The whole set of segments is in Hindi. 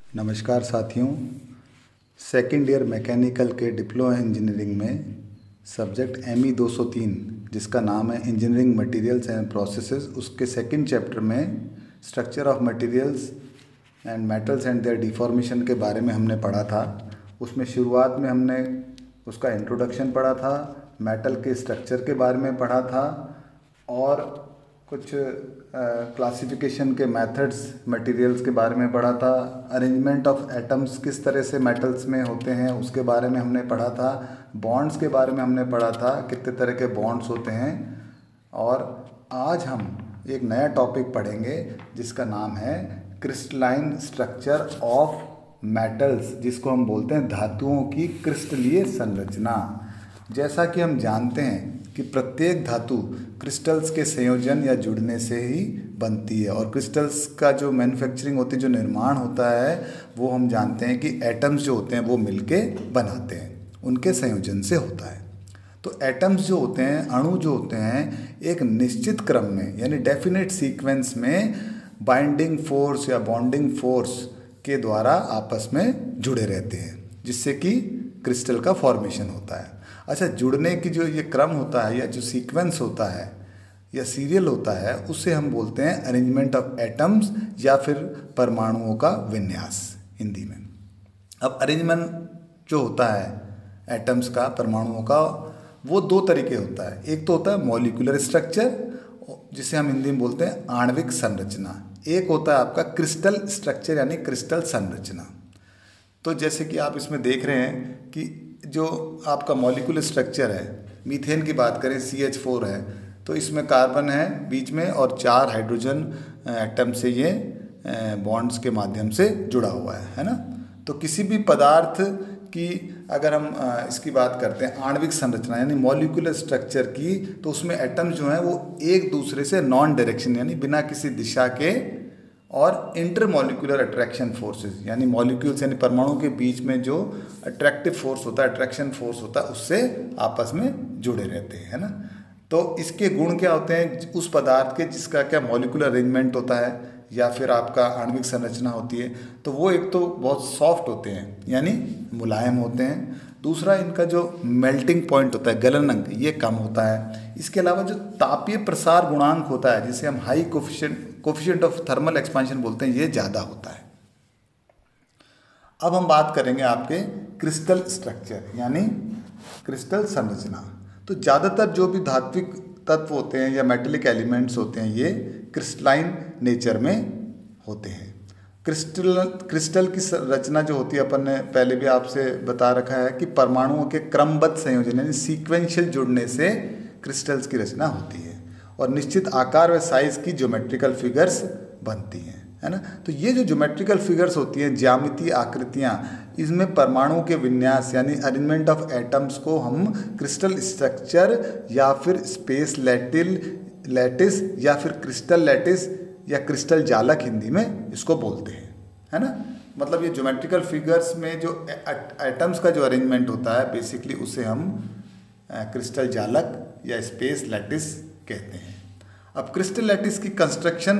नमस्कार साथियों। सेकेंड ईयर मैकेनिकल के डिप्लोमा इंजीनियरिंग में सब्जेक्ट ME 203 जिसका नाम है इंजीनियरिंग मटेरियल्स एंड प्रोसेसेस, उसके सेकंड चैप्टर में structure of materials and metals and their deformation के बारे में हमने पढ़ा था। उसमें शुरुआत में हमने उसका इंट्रोडक्शन पढ़ा था, मेटल के स्ट्रक्चर के बारे में पढ़ा था और कुछ क्लासिफिकेशन के मेथड्स मटेरियल्स के बारे में पढ़ा था। अरेंजमेंट ऑफ एटम्स किस तरह से मेटल्स में होते हैं उसके बारे में हमने पढ़ा था। बॉन्ड्स के बारे में हमने पढ़ा था, कितने तरह के बॉन्ड्स होते हैं। और आज हम एक नया टॉपिक पढ़ेंगे जिसका नाम है क्रिस्टलाइन स्ट्रक्चर ऑफ मेटल्स, जिसको हम बोलते हैं धातुओं की क्रिस्टलीय संरचना। जैसा कि हम जानते हैं कि प्रत्येक धातु क्रिस्टल्स के संयोजन या जुड़ने से ही बनती है, और क्रिस्टल्स का जो मैन्युफैक्चरिंग होती है, जो निर्माण होता है, वो हम जानते हैं कि एटम्स जो होते हैं वो मिलके बनाते हैं, उनके संयोजन से होता है। तो एटम्स जो होते हैं, अणु जो होते हैं, एक निश्चित क्रम में यानी डेफिनेट सीक्वेंस में बाइंडिंग फोर्स या बॉन्डिंग फोर्स के द्वारा आपस में जुड़े रहते हैं, जिससे कि क्रिस्टल का फॉर्मेशन होता है। अच्छा, जुड़ने की जो ये क्रम होता है या जो सीक्वेंस होता है या सीरियल होता है, उससे हम बोलते हैं अरेंजमेंट ऑफ एटम्स या फिर परमाणुओं का विन्यास हिंदी में। अब अरेंजमेंट जो होता है एटम्स का, परमाणुओं का, वो दो तरीके होता है। एक तो होता है मॉलिक्यूलर स्ट्रक्चर, जिसे हम हिंदी में बोलते हैं आणविक संरचना। एक होता है आपका क्रिस्टल स्ट्रक्चर यानी क्रिस्टल संरचना। तो जैसे कि आप इसमें देख रहे हैं कि जो आपका मॉलिक्यूलर स्ट्रक्चर है, मीथेन की बात करें CH4 है, तो इसमें कार्बन है बीच में और 4 हाइड्रोजन एटम से ये बॉन्ड्स के माध्यम से जुड़ा हुआ है ना। तो किसी भी पदार्थ की अगर हम इसकी बात करते हैं आणविक संरचना यानी मॉलिक्यूलर स्ट्रक्चर की, तो उसमें एटम्स जो हैं वो एक दूसरे से नॉन डायरेक्शन यानी बिना किसी दिशा के, और इंटरमॉलिक्यूलर अट्रैक्शन फोर्सेस यानी मॉलिक्यूल्स यानी परमाणु के बीच में जो अट्रैक्टिव फोर्स होता है, अट्रैक्शन फोर्स होता है, उससे आपस में जुड़े रहते हैं, है ना। तो इसके गुण क्या होते हैं उस पदार्थ के जिसका क्या मॉलिक्यूलर अरेंजमेंट होता है या फिर आपका आणविक संरचना होती है, तो वो एक तो बहुत सॉफ्ट होते हैं यानी मुलायम होते हैं। दूसरा, इनका जो मेल्टिंग पॉइंट होता है, गलनांक, ये कम होता है। इसके अलावा जो तापीय प्रसार गुणांक होता है, जिसे हम high coefficient of thermal expansion बोलते हैं, ये ज़्यादा होता है। अब हम बात करेंगे आपके क्रिस्टल स्ट्रक्चर यानी क्रिस्टल संरचना। तो ज़्यादातर जो भी धात्विक तत्व होते हैं या मेटेलिक एलिमेंट्स होते हैं, ये क्रिस्टलाइन नेचर में होते हैं। क्रिस्टल की रचना जो होती है, अपन ने पहले भी आपसे बता रखा है कि परमाणुओं के क्रमबद्ध संयोजन यानी सीक्वेंशियल जुड़ने से क्रिस्टल्स की रचना होती है और निश्चित आकार व साइज की ज्योमेट्रिकल फिगर्स बनती हैं, है ना। तो ये जो ज्योमेट्रिकल फिगर्स होती हैं, ज्यामितीय आकृतियाँ, इसमें परमाणु के विन्यास यानी अरेंजमेंट ऑफ एटम्स को हम क्रिस्टल स्ट्रक्चर या फिर स्पेस लैटिस या फिर क्रिस्टल लैटिस या क्रिस्टल जालक हिंदी में इसको बोलते हैं, है ना। मतलब ये ज्योमेट्रिकल फिगर्स में जो एटम्स का जो अरेंजमेंट होता है, बेसिकली उसे हम क्रिस्टल जालक या स्पेस लैटिस कहते हैं। अब क्रिस्टल लैटिस की कंस्ट्रक्शन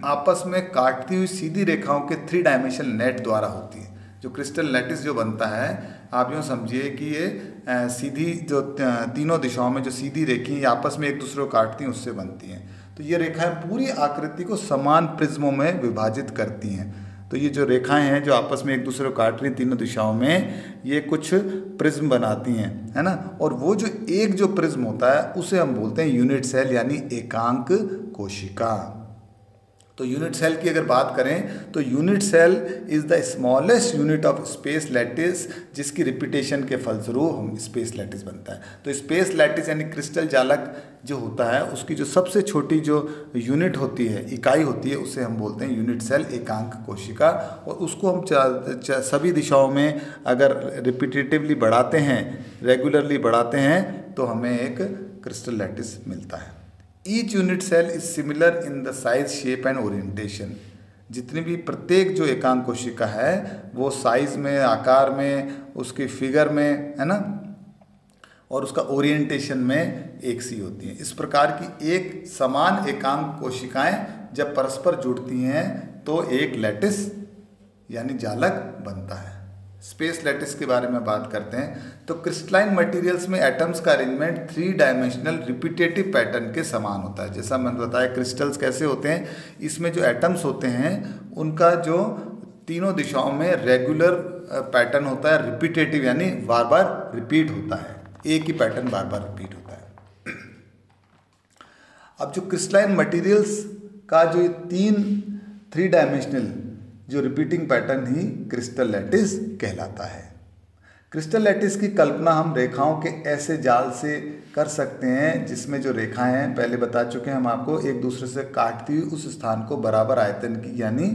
आपस में काटती हुई सीधी रेखाओं के 3 डायमेंशनल नेट द्वारा होती है। जो क्रिस्टल लैटिस जो बनता है, आप यूँ समझिए कि ये सीधी जो तीनों दिशाओं में जो सीधी रेखाएं आपस में एक दूसरे को काटती हैं, उससे बनती हैं। तो ये रेखाएं पूरी आकृति को समान प्रिज्मों में विभाजित करती हैं। तो ये जो रेखाएं हैं जो आपस में एक दूसरे को काट रही हैं तीनों दिशाओं में, ये कुछ प्रिज्म बनाती हैं, है ना। और वो जो एक जो प्रिज्म होता है उसे हम बोलते हैं यूनिट सेल यानी एकांक कोशिका। तो यूनिट सेल की अगर बात करें तो unit cell is the smallest unit of space lattice, जिसकी रिपीटेशन के फलस्वरूप हम स्पेस लैटिस बनता है। तो स्पेस लैटिस यानी क्रिस्टल जालक जो होता है, उसकी जो सबसे छोटी जो यूनिट होती है, इकाई होती है, उसे हम बोलते हैं यूनिट सेल एकांक कोशिका। और उसको हम सभी दिशाओं में अगर रिपीटेटिवली बढ़ाते हैं, रेगुलरली बढ़ाते हैं, तो हमें एक क्रिस्टल लैटिस मिलता है। Each unit cell is similar in the size, shape and orientation. जितनी भी प्रत्येक जो एकांक कोशिका है वो साइज में, आकार में, उसकी फिगर में, है ना, और उसका ओरिएंटेशन में एक सी होती हैं। इस प्रकार की एक समान एकांक कोशिकाएं जब परस्पर जुड़ती हैं तो एक लैटिस यानी जालक बनता है। स्पेस लैटिस के बारे में बात करते हैं तो क्रिस्टलाइन मटेरियल्स में एटम्स का अरेंजमेंट 3 डायमेंशनल रिपीटेटिव पैटर्न के समान होता है। जैसा मैंने बताया क्रिस्टल्स कैसे होते हैं, इसमें जो एटम्स होते हैं उनका जो तीनों दिशाओं में रेगुलर पैटर्न होता है, रिपीटेटिव यानी बार बार रिपीट होता है, एक ही पैटर्न बार बार रिपीट होता है। अब जो क्रिस्टलाइन मटेरियल्स का जो 3 डायमेंशनल जो रिपीटिंग पैटर्न ही क्रिस्टल लैटिस कहलाता है। क्रिस्टल लैटिस की कल्पना हम रेखाओं के ऐसे जाल से कर सकते हैं जिसमें जो रेखाएं हैं, पहले बता चुके हैं हम आपको, एक दूसरे से काटती हुई उस स्थान को बराबर आयतन की यानी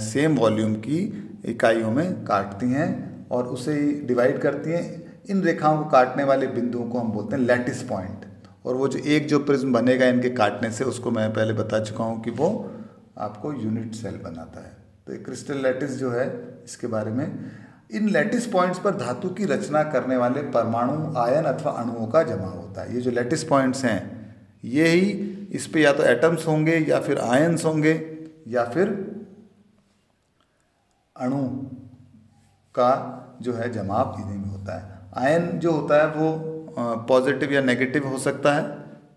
सेम वॉल्यूम की इकाइयों में काटती हैं और उसे डिवाइड करती हैं। इन रेखाओं को काटने वाले बिंदुओं को हम बोलते हैं लैटिस पॉइंट। और वो जो एक जो प्रिज्म बनेगा इनके काटने से, उसको मैं पहले बता चुका हूँ कि वो आपको यूनिट सेल बनाता है। तो एक क्रिस्टल लैटिस जो है, इसके बारे में, इन लैटिस पॉइंट्स पर धातु की रचना करने वाले परमाणु, आयन अथवा अणुओं का जमाव होता है। ये जो लैटिस पॉइंट्स हैं, ये ही इस पे या तो एटम्स होंगे या फिर आयन्स होंगे या फिर अणु का जो है जमाव इन्हीं में होता है। आयन जो होता है वो पॉजिटिव या नेगेटिव हो सकता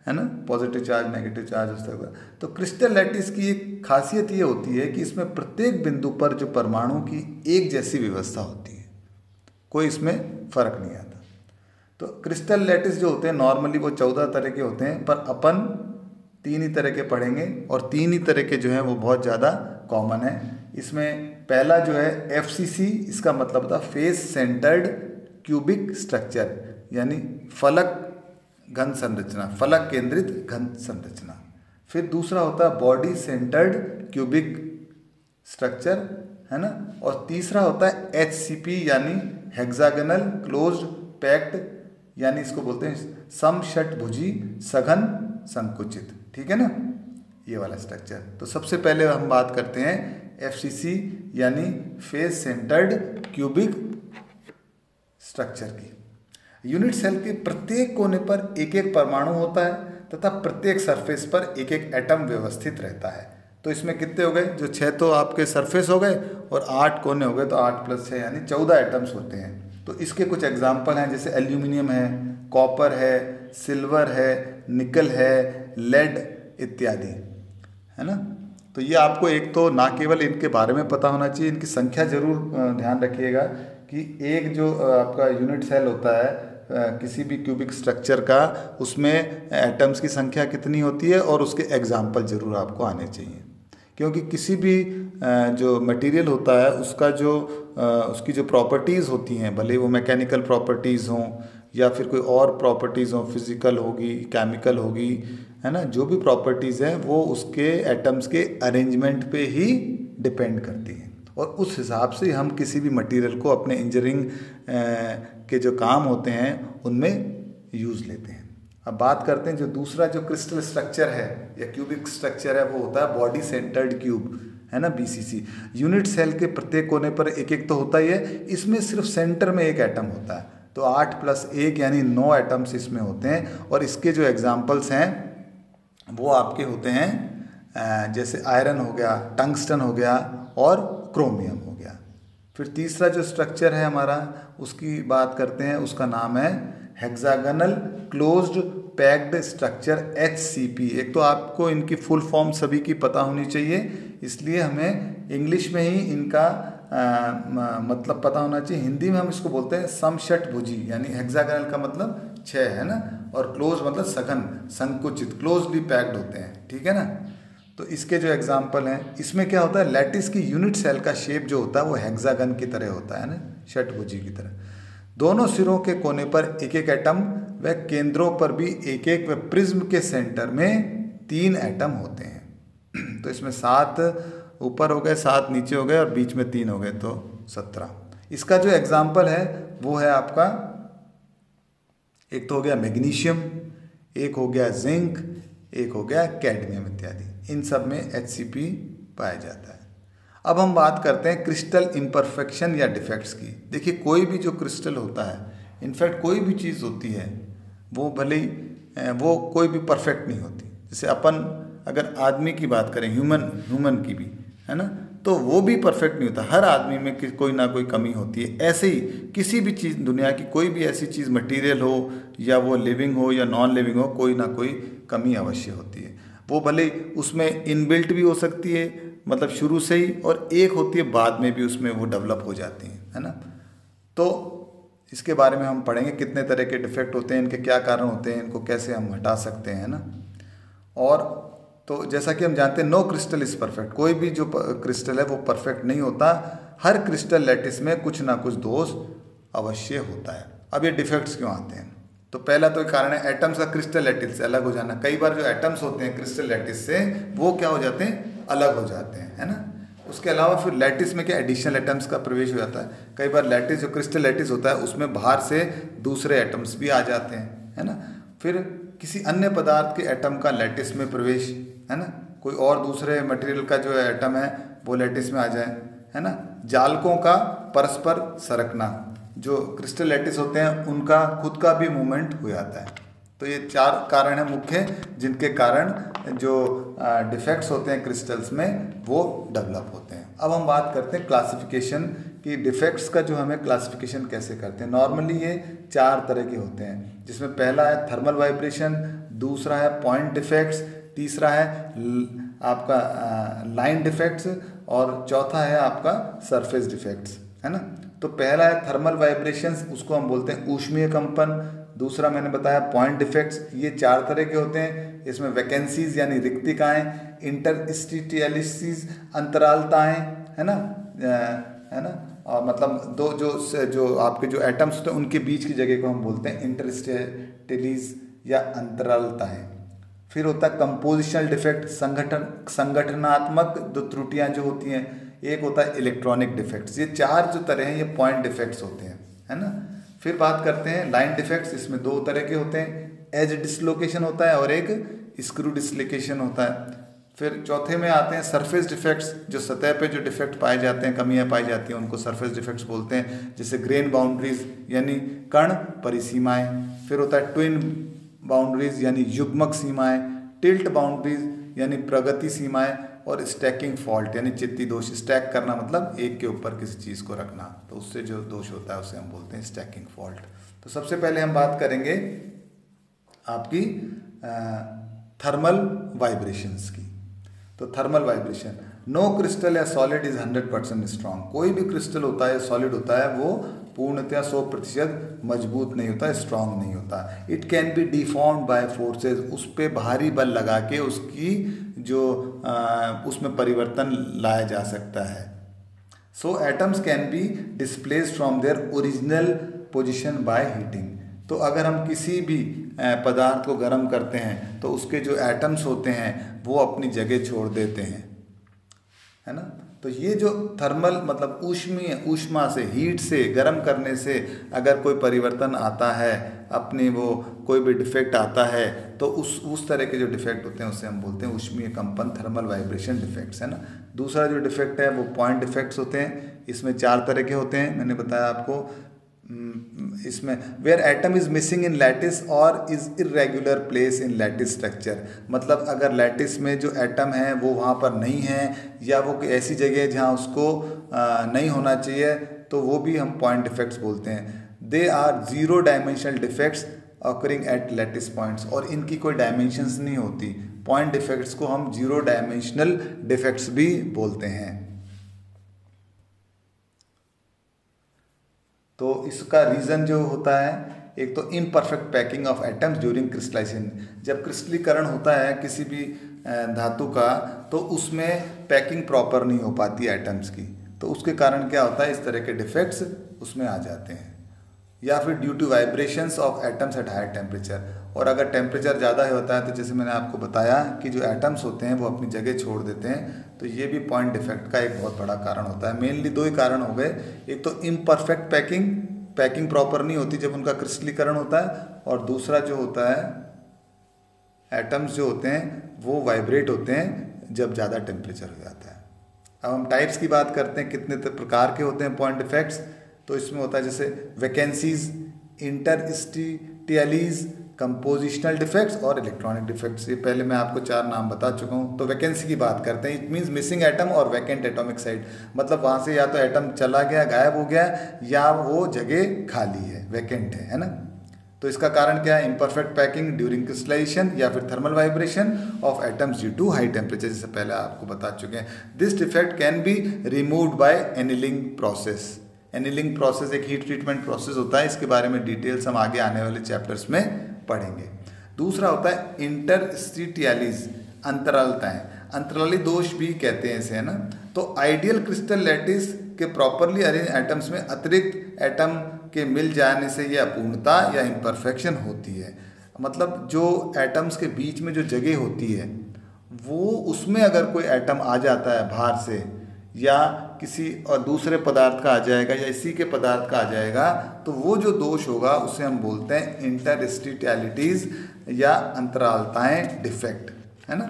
है ना, पॉजिटिव चार्ज नेगेटिव चार्ज हो सकता है। तो क्रिस्टल लैटिस की एक खासियत ये होती है कि इसमें प्रत्येक बिंदु पर जो परमाणु की एक जैसी व्यवस्था होती है, कोई इसमें फर्क नहीं आता। तो क्रिस्टल लैटिस जो होते हैं नॉर्मली वो 14 तरह के होते हैं, पर अपन 3 ही तरह के पढ़ेंगे और 3 ही तरह के जो हैं वो बहुत ज़्यादा कॉमन है। इसमें पहला जो है FCC, इसका मतलब होता है फेस सेंटर्ड क्यूबिक स्ट्रक्चर, यानी फलक घन संरचना, फलक केंद्रित घन संरचना। फिर दूसरा होता है बॉडी सेंटर्ड क्यूबिक स्ट्रक्चर, है ना। और तीसरा होता है HCP यानी हेक्सागोनल क्लोज्ड पैक्ड, यानी इसको बोलते हैं समषटभुजी सघन संकुचित, ठीक है ना, ये वाला स्ट्रक्चर। तो सबसे पहले हम बात करते हैं FCC यानी फेस सेंटर्ड क्यूबिक स्ट्रक्चर की। यूनिट सेल के प्रत्येक कोने पर एक एक परमाणु होता है तथा प्रत्येक सरफेस पर एक एक एटम व्यवस्थित रहता है। तो इसमें कितने हो गए, जो 6 तो आपके सरफेस हो गए और 8 कोने हो गए, तो 8 + 6 यानी 14 एटम्स होते हैं। तो इसके कुछ एग्जाम्पल हैं, जैसे एल्यूमिनियम है, कॉपर है, सिल्वर है, निकल है, लेड इत्यादि, है ना। तो ये आपको एक तो ना केवल इनके बारे में पता होना चाहिए, इनकी संख्या जरूर ध्यान रखिएगा कि एक जो आपका यूनिट सेल होता है किसी भी क्यूबिक स्ट्रक्चर का, उसमें एटम्स की संख्या कितनी होती है और उसके एग्जाम्पल जरूर आपको आने चाहिए। क्योंकि किसी भी जो मटेरियल होता है उसका जो उसकी जो प्रॉपर्टीज़ होती हैं, भले वो मैकेनिकल प्रॉपर्टीज़ हों या फिर कोई और प्रॉपर्टीज़ हों, फिजिकल होगी, केमिकल होगी, है ना, जो भी प्रॉपर्टीज़ हैं वो उसके एटम्स के अरेंजमेंट पे ही डिपेंड करती हैं और उस हिसाब से हम किसी भी मटेरियल को अपने इंजीनियरिंग के जो काम होते हैं उनमें यूज़ लेते हैं। अब बात करते हैं जो दूसरा जो क्रिस्टल स्ट्रक्चर है या क्यूबिक स्ट्रक्चर है, वो होता है बॉडी सेंटर्ड क्यूब, है ना, BCC। यूनिट सेल के प्रत्येक कोने पर एक एक तो होता ही है, इसमें सिर्फ सेंटर में एक एटम होता है। तो 8 + 1 यानी 9 एटम्स इसमें होते हैं और इसके जो एग्जाम्पल्स हैं वो आपके होते हैं जैसे आयरन हो गया, टंगस्टन हो गया और क्रोमियम हो गया। फिर तीसरा जो स्ट्रक्चर है हमारा, उसकी बात करते हैं, उसका नाम है hexagonal closed packed structure HCP। एक तो आपको इनकी फुल फॉर्म सभी की पता होनी चाहिए, इसलिए हमें इंग्लिश में ही इनका मतलब पता होना चाहिए। हिंदी में हम इसको बोलते हैं समषटभुजी, यानी हेक्सागोनल का मतलब 6 है ना, और क्लोज मतलब सघन संकुचित, क्लोजली पैक्ड होते हैं, ठीक है ना। तो इसके जो एग्जाम्पल हैं, इसमें क्या होता है, लैटिस की यूनिट सेल का शेप जो होता है वो हेक्सागन की तरह होता है ना, षटभुजी की तरह। दोनों सिरों के कोने पर एक एक एटम व केंद्रों पर भी एक एक, व प्रिज्म के सेंटर में 3 एटम होते हैं। तो इसमें 7 ऊपर हो गए, 7 नीचे हो गए और बीच में 3 हो गए, तो 17। इसका जो एग्जाम्पल है वो है आपका, एक तो हो गया मैग्नीशियम, एक हो गया जिंक, एक हो गया कैडमियम इत्यादि। इन सब में HCP पाया जाता है। अब हम बात करते हैं क्रिस्टल इम्परफेक्शन या डिफेक्ट्स की। देखिए, कोई भी जो क्रिस्टल होता है, इनफैक्ट कोई भी चीज़ होती है, वो भले ही वो कोई भी परफेक्ट नहीं होती। जैसे अपन अगर आदमी की बात करें, ह्यूमन की भी, है ना, तो वो भी परफेक्ट नहीं होता। हर आदमी में कोई ना कोई कमी होती है। ऐसे ही किसी भी चीज़, दुनिया की कोई भी ऐसी चीज़, मटेरियल हो या वो लिविंग हो या नॉन लिविंग हो, कोई ना कोई कमी अवश्य होती है। वो भले उसमें इनबिल्ट भी हो सकती है, मतलब शुरू से ही, और एक होती है बाद में भी उसमें वो डेवलप हो जाती है ना। तो इसके बारे में हम पढ़ेंगे कितने तरह के डिफेक्ट होते हैं, इनके क्या कारण होते हैं, इनको कैसे हम हटा सकते हैं ना। और तो जैसा कि हम जानते हैं, नो क्रिस्टल इज़ परफेक्ट, कोई भी जो क्रिस्टल है वो परफेक्ट नहीं होता। हर क्रिस्टल लैटिस में कुछ ना कुछ दोष अवश्य होता है। अब ये डिफेक्ट्स क्यों आते हैं? तो पहला तो कारण है एटम्स का क्रिस्टल लैटिस से अलग हो जाना। कई बार जो एटम्स होते हैं क्रिस्टल लैटिस से, वो क्या हो जाते हैं, अलग हो जाते हैं, है ना। उसके अलावा फिर लैटिस में क्या एडिशनल एटम्स का प्रवेश हो जाता है। कई बार लैटिस, जो क्रिस्टल लैटिस होता है, उसमें बाहर से दूसरे एटम्स भी आ जाते हैं, है ना। फिर किसी अन्य पदार्थ के एटम का लैटिस में प्रवेश, है ना, कोई और दूसरे मटेरियल का जो एटम है वो लैटिस में आ जाए, है ना। जालकों का परस्पर सरकना, जो क्रिस्टल लैटिस होते हैं उनका खुद का भी मूवमेंट हो जाता है। तो ये 4 कारण हैं मुख्य, जिनके कारण जो डिफेक्ट्स होते हैं क्रिस्टल्स में वो डेवलप होते हैं। अब हम बात करते हैं क्लासिफिकेशन की, डिफेक्ट्स का जो हमें क्लासिफिकेशन कैसे करते हैं। नॉर्मली ये 4 तरह के होते हैं, जिसमें पहला है थर्मल वाइब्रेशन, दूसरा है पॉइंट डिफेक्ट्स, तीसरा है आपका लाइन डिफेक्ट्स, और चौथा है आपका सरफेस डिफेक्ट्स, है ना। तो पहला है थर्मल वाइब्रेशंस, उसको हम बोलते हैं ऊष्मीय कंपन। दूसरा मैंने बताया पॉइंट डिफेक्ट्स, ये 4 तरह के होते हैं। इसमें वैकेंसीज यानी रिक्तिकाएं, इंटरस्टिशियलिटीज अंतरालताएं, है ना, और मतलब दो जो आपके जो एटम्स होते हैं उनके बीच की जगह को हम बोलते हैं इंटरस्टिशियलिटीज या अंतरालताएं। फिर होता है कंपोजिशनल डिफेक्ट, संगठनात्मक जो त्रुटियां जो होती हैं। एक होता है इलेक्ट्रॉनिक डिफेक्ट्स। ये 4 जो तरह हैं ये पॉइंट डिफेक्ट्स होते हैं, है ना। फिर बात करते हैं लाइन डिफेक्ट्स, इसमें 2 तरह के होते हैं, एज डिसलोकेशन होता है और एक स्क्रू डिसलोकेशन होता है। फिर चौथे में आते हैं सरफेस डिफेक्ट्स, जो सतह पे जो डिफेक्ट पाए जाते हैं, कमियां पाई जाती हैं, उनको सरफेस डिफेक्ट्स बोलते हैं, जैसे ग्रेन बाउंड्रीज यानी कण परिसीमाएं। फिर होता है ट्विन बाउंड्रीज यानी युग्मक सीमाएं, टिल्ट बाउंड्रीज यानी प्रगति सीमाएं, और स्टैकिंग फॉल्ट यानी चित्ती दोष। स्टैक करना मतलब एक के ऊपर किसी चीज़ को रखना, तो उससे जो दोष होता है उसे हम बोलते हैं स्टैकिंग फॉल्ट। तो सबसे पहले हम बात करेंगे आपकी थर्मल वाइब्रेशंस की। तो थर्मल वाइब्रेशन, नो क्रिस्टल या सॉलिड इज 100% स्ट्रांग। कोई भी क्रिस्टल होता है, सॉलिड होता है, वो पूर्णतया 100% मजबूत नहीं होता, स्ट्रांग नहीं होता। It can be deformed by forces, उस पर भारी बल लगा के उसकी जो उसमें परिवर्तन लाया जा सकता है। So atoms can be displaced from their original position by heating. तो अगर हम किसी भी पदार्थ को गर्म करते हैं तो उसके जो एटम्स होते हैं वो अपनी जगह छोड़ देते हैं, है ना। तो ये जो थर्मल मतलब ऊष्मीय, ऊष्मा से, हीट से, गर्म करने से अगर कोई परिवर्तन आता है, अपनी वो कोई भी डिफेक्ट आता है, तो उस तरह के जो डिफेक्ट होते हैं उसे हम बोलते हैं ऊष्मीय कंपन, थर्मल वाइब्रेशन डिफेक्ट्स, है ना। दूसरा जो डिफेक्ट है वो पॉइंट डिफेक्ट्स होते हैं। इसमें 4 तरह के होते हैं, मैंने बताया आपको। इसमें where atom is missing in lattice और is irregular place in lattice structure, मतलब अगर लैटिस में जो एटम है वो वहाँ पर नहीं है, या वो ऐसी जगह है जहाँ उसको नहीं होना चाहिए, तो वो भी हम पॉइंट डिफेक्ट्स बोलते हैं। They are 0 dimensional defects occurring at lattice points, और इनकी कोई डायमेंशंस नहीं होती। पॉइंट डिफेक्ट्स को हम 0 डायमेंशनल डिफेक्ट्स भी बोलते हैं। तो इसका रीज़न जो होता है, एक तो imperfect packing of atoms during crystallization. जब क्रिस्टलीकरण होता है किसी भी धातु का, तो उसमें पैकिंग प्रॉपर नहीं हो पाती एटम्स की, तो उसके कारण क्या होता है, इस तरह के डिफेक्ट्स उसमें आ जाते हैं। या फिर due to vibrations of atoms at higher temperature, और अगर टेम्परेचर ज़्यादा होता है तो जैसे मैंने आपको बताया कि जो एटम्स होते हैं वो अपनी जगह छोड़ देते हैं, तो ये भी पॉइंट डिफेक्ट का एक बहुत बड़ा कारण होता है। मेनली 2 ही कारण हो गए, एक तो इम्परफेक्ट पैकिंग प्रॉपर नहीं होती जब उनका क्रिस्टलीकरण होता है, और दूसरा जो होता है एटम्स जो होते हैं वो वाइब्रेट होते हैं जब ज़्यादा टेम्परेचर हो जाता है। अब हम टाइप्स की बात करते हैं, कितने प्रकार के होते हैं पॉइंट डिफेक्ट्स। तो इसमें होता है जैसे वैकेंसीज, इंटरस्टिशियलिटीज, कंपोजिशनल डिफेक्ट्स और इलेक्ट्रॉनिक डिफेक्ट्स। ये पहले मैं आपको 4 नाम बता चुका हूँ। तो वैकेंसी की बात करते हैं। इट मीन्स मिसिंग एटम और वैकेंट एटॉमिक साइट, मतलब वहाँ से या तो एटम चला गया, गायब हो गया, या वो जगह खाली है, वैकेंट है ना। तो इसका कारण क्या है? इम्परफेक्ट पैकिंग ड्यूरिंग क्रिस्टलाइजेशन या फिर thermal vibration of atoms due to high temperature, जिससे पहले आपको बता चुके हैं। This defect can be removed by annealing process. Annealing process एक हीट ट्रीटमेंट प्रोसेस होता है, इसके बारे में डिटेल्स हम आगे आने वाले चैप्टर्स में पढ़ेंगे। दूसरा होता है इंटरस्टिशियलिटीज, अंतरालताएं। अंतराली दोष भी कहते हैं इसे, है ना। तो आइडियल क्रिस्टल लैटिस के प्रॉपरली अरेंज एटम्स में अतिरिक्त एटम के मिल जाने से यह अपूर्णता या इम्परफेक्शन होती है। मतलब जो एटम्स के बीच में जो जगह होती है, वो उसमें अगर कोई एटम आ जाता है बाहर से, या किसी और दूसरे पदार्थ का आ जाएगा, या इसी के पदार्थ का आ जाएगा, तो वो जो दोष होगा उसे हम बोलते हैं इंटरस्टिशियलिटीज या अंतरालताएं डिफेक्ट, है ना।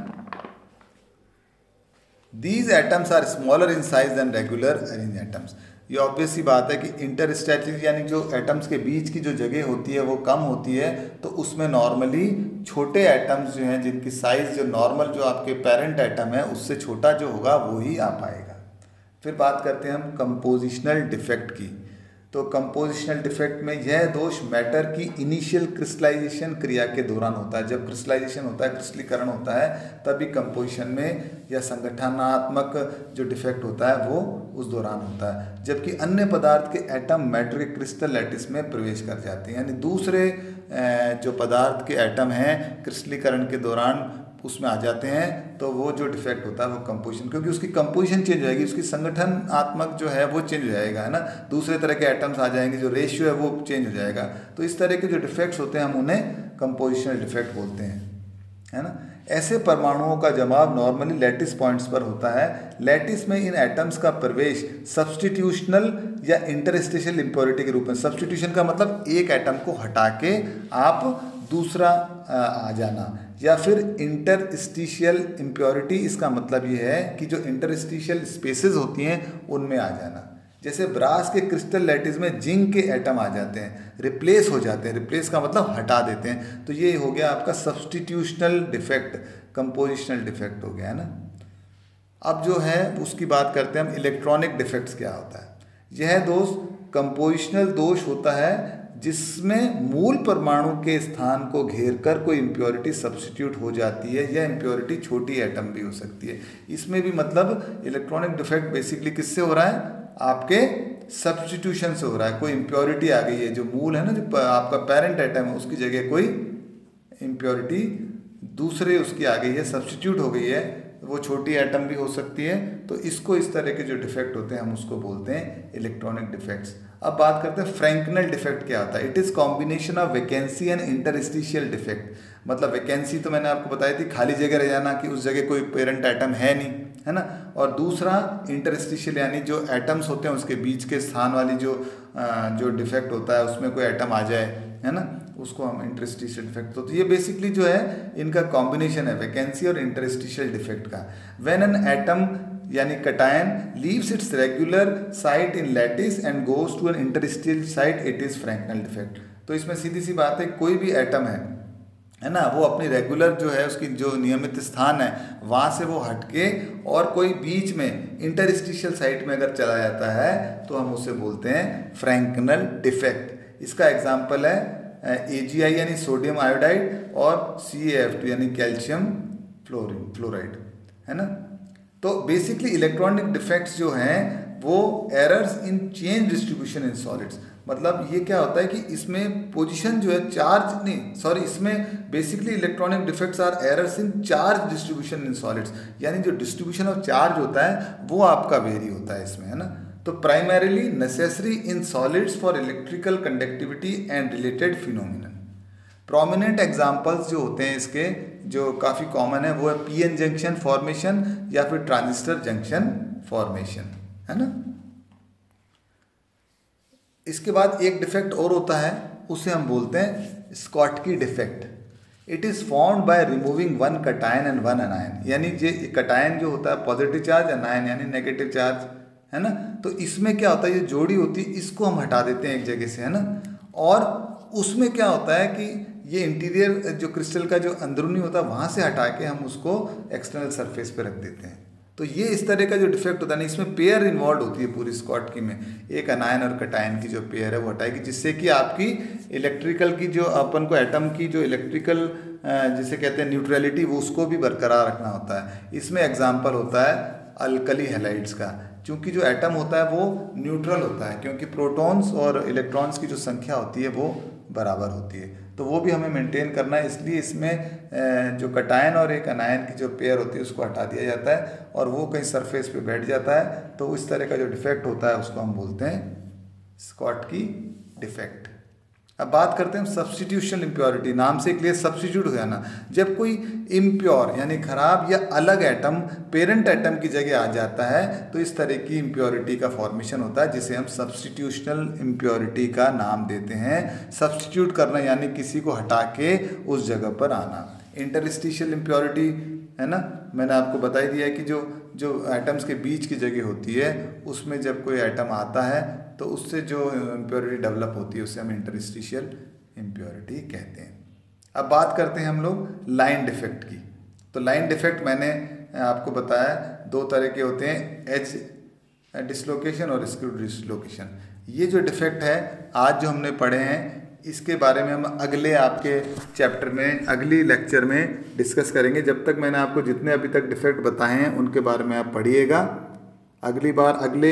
These atoms are smaller in size than regular arrange atoms. ये ऑब्वियस सी बात है कि इंटरस्टिशियलिटीज यानी जो एटम्स के बीच की जो जगह होती है वो कम होती है, तो उसमें नॉर्मली छोटे एटम्स जो हैं, जिनकी साइज जो नॉर्मल जो आपके पेरेंट एटम है उससे छोटा जो होगा वो ही आ पाएगा। फिर बात करते हैं हम कंपोजिशनल डिफेक्ट की। तो कंपोजिशनल डिफेक्ट में यह दोष मैटर की इनिशियल क्रिस्टलाइजेशन क्रिया के दौरान होता है। जब क्रिस्टलाइजेशन होता है, क्रिस्टलीकरण होता है, तभी कंपोजिशन में या संगठनात्मक जो डिफेक्ट होता है वो उस दौरान होता है। जबकि अन्य पदार्थ के एटम मैटर के क्रिस्टल लैटिस में प्रवेश कर जाते हैं, यानी दूसरे जो पदार्थ के एटम हैं क्रिस्टलीकरण के दौरान उसमें आ जाते हैं, तो वो जो डिफेक्ट होता है वो कंपोजिशन, क्योंकि उसकी कंपोजिशन चेंज हो जाएगी, उसकी संगठनात्मक जो है वो चेंज हो जाएगा, है ना। दूसरे तरह के एटम्स आ जाएंगे, जो रेशियो है वो चेंज हो जाएगा। तो इस तरह के जो डिफेक्ट्स होते हैं हम उन्हें कंपोजिशनल डिफेक्ट बोलते हैं, है ना। ऐसे परमाणुओं का जमाव नॉर्मली लैटिस पॉइंट्स पर होता है। लैटिस में इन एटम्स का प्रवेश सब्स्टिट्यूशनल या इंटरस्टिशियल इम्प्योरिटी के रूप में, सब्स्टिट्यूशन का मतलब एक एटम को हटा के आप दूसरा आ जाना, या फिर इंटरस्टिशियल इम्प्योरिटी, इसका मतलब ये है कि जो इंटरस्टिशियल स्पेसेस होती हैं उनमें आ जाना। जैसे ब्रास के क्रिस्टल लैटिस में जिंक के एटम आ जाते हैं, रिप्लेस हो जाते हैं, रिप्लेस का मतलब हटा देते हैं, तो ये हो गया आपका सब्स्टिट्यूशनल डिफेक्ट, कंपोजिशनल डिफेक्ट हो गया, है ना। अब जो है उसकी बात करते हैं हम, इलेक्ट्रॉनिक डिफेक्ट्स क्या होता है। यह दोष कंपोजिशनल दोष होता है जिसमें मूल परमाणु के स्थान को घेर कर कोई इम्प्योरिटी सब्स्टिट्यूट हो जाती है, या इम्प्योरिटी छोटी एटम भी हो सकती है। इसमें भी मतलब इलेक्ट्रॉनिक डिफेक्ट बेसिकली किससे हो रहा है? आपके सब्स्टिट्यूशन से हो रहा है। कोई इम्प्योरिटी आ गई है, जो मूल है ना, जो आपका पेरेंट एटम है, उसकी जगह कोई इम्प्योरिटी दूसरे उसकी आ गई है, सब्स्टिट्यूट हो गई है, वो छोटी एटम भी हो सकती है। तो इसको, इस तरह के जो डिफेक्ट होते हैं हम उसको बोलते हैं इलेक्ट्रॉनिक डिफेक्ट्स। अब बात करते हैं फ्रैंकनल डिफेक्ट क्या होता है। It is combination of vacancy and interstitial defect. मतलब वैकेंसी तो मैंने आपको बताई थी, खाली जगह रह जाना कि उस जगह कोई पेरेंट एटम है नहीं, है ना। और दूसरा इंटरस्टिशियल, यानी जो एटम्स होते हैं उसके बीच के स्थान वाली जो डिफेक्ट होता है, उसमें कोई एटम आ जाए, है ना, उसको हम इंटरस्टिशियल डिफेक्ट। तो ये बेसिकली जो है इनका कॉम्बिनेशन है वैकेंसी और इंटरस्टिशियल डिफेक्ट का। व्हेन एन एटम यानी cation leaves its regular site in lattice and goes to an interstitial site, it is Frenkel defect. तो इसमें सीधी सी बात है, कोई भी एटम है ना, वो अपनी रेगुलर जो है उसकी जो नियमित स्थान है वहाँ से वो हटके और कोई बीच में इंटरस्टिशियल साइट में अगर चला जाता है तो हम उसे बोलते हैं फ्रैंकनल डिफेक्ट। इसका एग्जाम्पल है AgI यानी सोडियम आयोडाइड और CaF2 यानी कैल्शियम फ्लोराइड, है ना। तो बेसिकली इलेक्ट्रॉनिक डिफेक्ट्स जो हैं वो errors in change distribution in solids. मतलब ये क्या होता है कि इसमें पोजीशन जो है चार्ज नहीं, सॉरी, इसमें basically electronic defects are errors in charge distribution in solids, यानी जो डिस्ट्रीब्यूशन ऑफ चार्ज होता है वो आपका वेरी होता है इसमें, है ना। तो primarily necessary in solids for electrical conductivity and related phenomenon. Prominent examples जो होते हैं इसके, जो काफ़ी कॉमन है, वो है PN जंक्शन फॉर्मेशन या फिर ट्रांजिस्टर जंक्शन फॉर्मेशन, है ना। इसके बाद एक डिफेक्ट और होता है, उसे हम बोलते हैं Schottky defect. It is formed by removing one cation and one अनायन, यानी ये कटायन जो होता है पॉजिटिव चार्ज, अनायन यानी नेगेटिव चार्ज, है ना। तो इसमें क्या होता है, ये जोड़ी होती है, इसको हम हटा देते हैं एक जगह से, है ना। और उसमें क्या होता है कि ये इंटीरियर जो क्रिस्टल का जो अंदरूनी होता है वहाँ से हटा के हम उसको एक्सटर्नल सरफेस पे रख देते हैं। तो ये इस तरह का जो डिफेक्ट होता है ना, इसमें पेयर इन्वॉल्व होती है पूरी स्कॉटकी में, एक अनायन और कटायन की जो पेयर है वो हटाएगी, जिससे कि आपकी इलेक्ट्रिकल की जो अपन को एटम की जो इलेक्ट्रिकल जिसे कहते हैं न्यूट्रलिटी, वो उसको भी बरकरार रखना होता है। इसमें एग्जाम्पल होता है अल्कली हैलाइड्स का, क्योंकि जो एटम होता है वो न्यूट्रल होता है, क्योंकि प्रोटॉन्स और इलेक्ट्रॉन्स की जो संख्या होती है वो बराबर होती है, तो वो भी हमें मेंटेन करना है। इसलिए इसमें जो कटायन और एक अनायन की जो पेयर होती है उसको हटा दिया जाता है और वो कहीं सरफेस पे बैठ जाता है, तो इस तरह का जो डिफेक्ट होता है उसको हम बोलते हैं स्कॉटकी डिफेक्ट। अब बात करते हैं सब्स्टिट्यूशन इम्प्योरिटी। नाम से क्लियर, सब्स्टिट्यूट हो जाना। जब कोई इम्प्योर यानी खराब या अलग एटम पेरेंट एटम की जगह आ जाता है तो इस तरह की इम्प्योरिटी का फॉर्मेशन होता है, जिसे हम सब्स्टिट्यूशनल इम्प्योरिटी का नाम देते हैं। सब्स्टिट्यूट करना यानी किसी को हटा के उस जगह पर आना। इंटरस्टिशियल इम्प्योरिटी है ना, मैंने आपको बता ही दिया है कि जो एटम्स के बीच की जगह होती है उसमें जब कोई एटम आता है तो उससे जो इम्प्योरिटी डेवलप होती है उसे हम इंटरस्टिशियल इम्प्योरिटी कहते हैं। अब बात करते हैं हम लोग लाइन डिफेक्ट की। तो लाइन डिफेक्ट मैंने आपको बताया दो तरह के होते हैं, एज डिसलोकेशन और स्क्रू डिसलोकेशन। ये जो डिफेक्ट है आज जो हमने पढ़े हैं इसके बारे में हम अगले आपके चैप्टर में अगली लेक्चर में डिस्कस करेंगे। जब तक मैंने आपको जितने अभी तक डिफेक्ट बताए हैं उनके बारे में आप पढ़िएगा। अगली बार अगले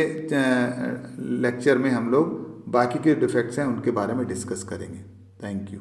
लेक्चर में हम लोग बाकी के डिफेक्ट्स हैं उनके बारे में डिस्कस करेंगे। Thank you.